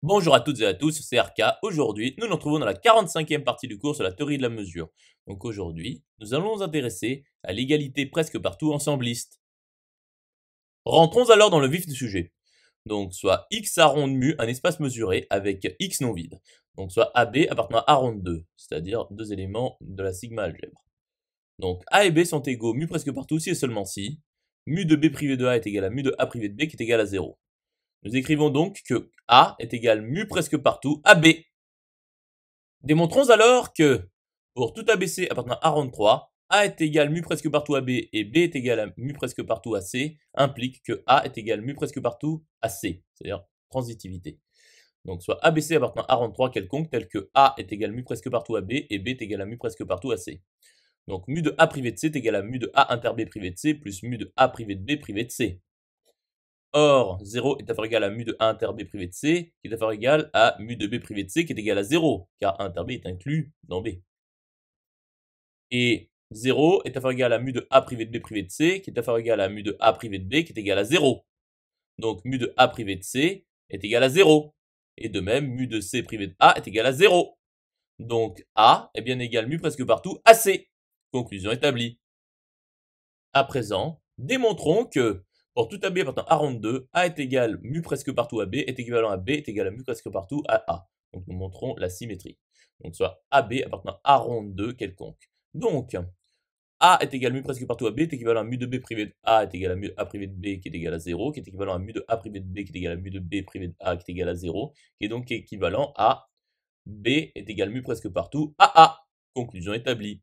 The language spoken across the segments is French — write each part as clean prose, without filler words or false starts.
Bonjour à toutes et à tous, c'est RK. Aujourd'hui, nous nous retrouvons dans la 45e partie du cours sur la théorie de la mesure. Donc aujourd'hui, nous allons nous intéresser à l'égalité presque partout ensembliste. Rentrons alors dans le vif du sujet. Donc soit x arronde mu un espace mesuré avec x non vide. Donc soit AB appartenant à arronde 2, c'est-à-dire deux éléments de la sigma algèbre. Donc A et B sont égaux mu presque partout si et seulement si mu de B privé de A est égal à mu de A privé de B qui est égal à 0. Nous écrivons donc que A est égal mu presque partout à B. Démontrons alors que, pour tout ABC appartenant à rond 3, A est égal mu presque partout à B et B est égal à mu presque partout à C, implique que A est égal mu presque partout à C, c'est-à-dire transitivité. Donc soit ABC appartenant à rond 3 quelconque, tel que A est égal mu presque partout à B et B est égal à mu presque partout à C. Donc mu de A privé de C est égal à mu de A inter B privé de C plus mu de A privé de B privé de C. Or, 0 est à faire égal à mu de A inter B privé de C, qui est à faire égal à mu de B privé de C, qui est égal à 0, car A inter B est inclus dans B. Et 0 est à faire égal à mu de A privé de B privé de C, qui est à faire égal à mu de A privé de B, qui est égal à 0. Donc, mu de A privé de C est égal à 0. Et de même, mu de C privé de A est égal à 0. Donc, A est bien égal mu presque partout à C. Conclusion établie. À présent, démontrons que pour tout AB appartenant à rond 2, A est égal mu presque partout à B est équivalent à B est égal à mu presque partout à A. Donc nous montrons la symétrie. Donc soit AB appartenant à rond 2 quelconque. Donc A est égal mu presque partout à B est équivalent à mu de B privé de A est égal à mu de A privé de B qui est égal à 0, qui est équivalent à mu de A privé de B qui est égal à mu de B privé de A qui est égal à 0, qui est donc équivalent à B est égal mu presque partout à A. Conclusion établie.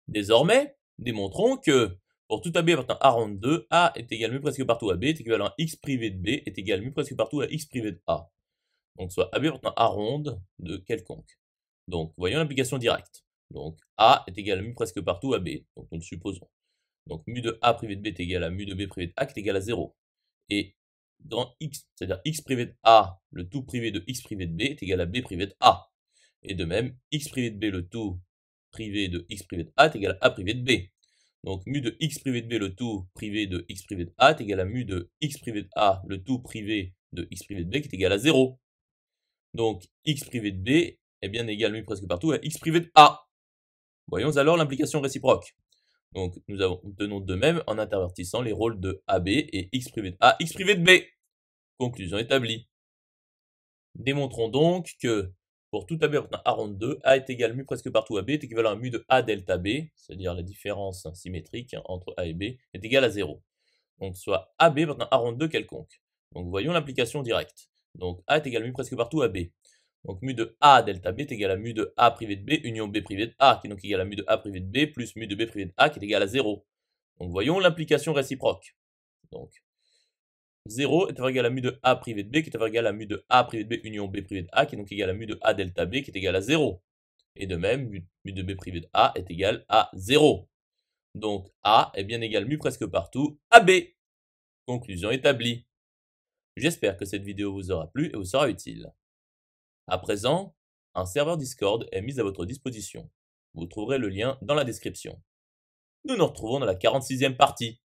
Désormais, démontrons que pour tout AB appartenant à rond 2, A est égal mu presque partout à B est équivalent à x privé de B est égal mu presque partout à x privé de A. Donc soit AB appartenant à ronde de quelconque. Donc voyons l'application directe. Donc A est égal à mu presque partout à B, donc nous le supposons. Donc mu de A privé de B est égal à mu de B privé de A qui est égal à 0. Et dans x, c'est-à-dire x privé de A, le tout privé de x privé de B est égal à B privé de A. Et de même, x privé de B, le tout privé de x privé de A est égal à A privé de B. Donc mu de x privé de B, le tout privé de x privé de A est égal à mu de x privé de A, le tout privé de x privé de B qui est égal à 0. Donc x privé de B est bien égal mu presque partout à x privé de A. Voyons alors l'implication réciproque. Donc nous obtenons de même en intervertissant les rôles de AB et x privé de A, x privé de B. Conclusion établie. Démontrons donc que pour tout AB appartenant à rond 2, A est égal mu presque partout à B est équivalent à mu de A delta B, c'est-à-dire la différence symétrique entre A et B, est égal à 0. Donc soit AB appartenant à rond 2 quelconque. Donc voyons l'application directe. Donc A est égal mu presque partout à B. Donc mu de A delta B est égal à mu de A privé de B union B privé de A, qui est donc égal à mu de A privé de B plus mu de B privé de A qui est égal à 0. Donc voyons l'implication réciproque. Donc 0 est égal à mu de A privé de B qui est égal à mu de A privé de B union B privé de A qui est donc égal à mu de A delta B qui est égal à 0. Et de même, mu de B privé de A est égal à 0. Donc A est bien égal mu presque partout à B. Conclusion établie. J'espère que cette vidéo vous aura plu et vous sera utile. À présent, un serveur Discord est mis à votre disposition. Vous trouverez le lien dans la description. Nous nous retrouvons dans la 46e partie.